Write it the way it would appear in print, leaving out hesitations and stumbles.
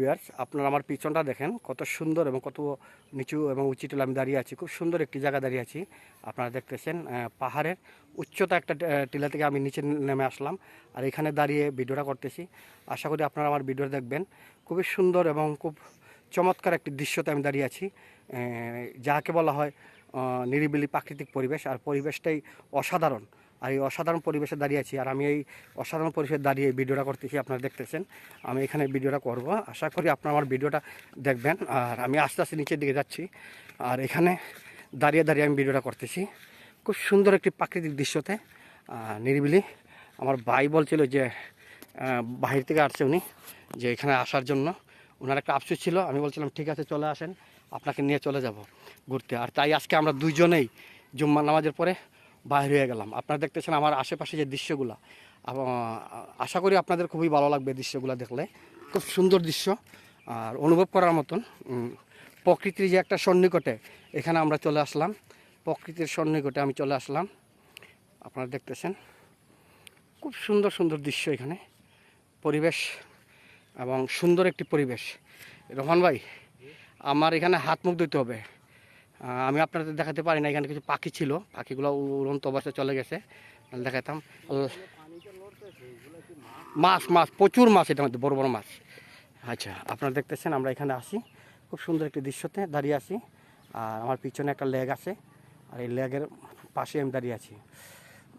Viewers, আপনারা আমার পিছনটা দেখেন কত সুন্দর এবং কত নিচু এবং উঁচু টিলা আমি দাঁড়িয়ে আছি। খুব সুন্দর একটি জায়গা দাঁড়িয়ে আছি। আপনারা দেখতেছেন পাহাড়ের উচ্চতা একটা টিলা থেকে আমি নিচে নেমে আসলাম আর এখানে দাঁড়িয়ে ভিডিওটা করতেছি। আশা করি আপনারা আমার ভিডিও দেখবেন। খুবই সুন্দর এবং খুব চমৎকার একটি দৃশ্যতে আমি দাঁড়িয়ে আছি, যাকে বলা হয় নিরিবিলি প্রাকৃতিক পরিবেশ। আর পরিবেশটাই অসাধারণ। আর এই অসাধারণ পরিবেশে দাঁড়িয়ে আছি আর আমি এই অসাধারণ পরিবেশে দাঁড়িয়ে ভিডিওটা করতেছি। আপনারা দেখতেছেন আমি এখানে ভিডিওটা করব। আশা করি আপনারা আমার ভিডিওটা দেখবেন। আর আমি আস্তে আস্তে নিচের দিকে যাচ্ছি আর এখানে দাঁড়িয়ে দাঁড়িয়ে আমি ভিডিওটা করতেছি খুব সুন্দর একটি প্রাকৃতিক দৃশ্যতে, নিরিবিলি। আমার ভাই বলছিল যে বাহির থেকে আসছে উনি, যে এখানে আসার জন্য ওনার একটা আফসোস ছিল। আমি বলছিলাম ঠিক আছে চলে আসেন, আপনাকে নিয়ে চলে যাব ঘুরতে। আর তাই আজকে আমরা দুইজনেই জুম্মা নামাজের পরে বাইরে হয়ে গেলাম। আপনারা দেখতেছেন আমার আশেপাশে যে দৃশ্যগুলো, আশা করি আপনাদের খুবই ভালো লাগবে দৃশ্যগুলো দেখলে। খুব সুন্দর দৃশ্য আর অনুভব করার মতন। প্রকৃতির যে একটা সন্নিকটে এখানে আমরা চলে আসলাম, প্রকৃতির সন্নিকটে আমি চলে আসলাম। আপনারা দেখতেছেন খুব সুন্দর সুন্দর দৃশ্য এখানে, পরিবেশ এবং সুন্দর একটি পরিবেশ। রোহন ভাই, আমার এখানে হাত মুখ ধুতে হবে। আমি আপনাদের দেখাতে পারি না, এখানে কিছু পাখি ছিল, পাখিগুলো উড়ন্ত অবস্থায় চলে গেছে, দেখাতাম। মাছ মাছ প্রচুর মাছ, এটার মধ্যে বড় বড় মাছ। আচ্ছা, আপনারা দেখতেছেন আমরা এখানে আসি, খুব সুন্দর একটি দৃশ্যতে দাঁড়িয়ে আছি। আর আমার পিছনে একটা লেক আছে আর এই লেকের পাশে আমি দাঁড়িয়ে আছি।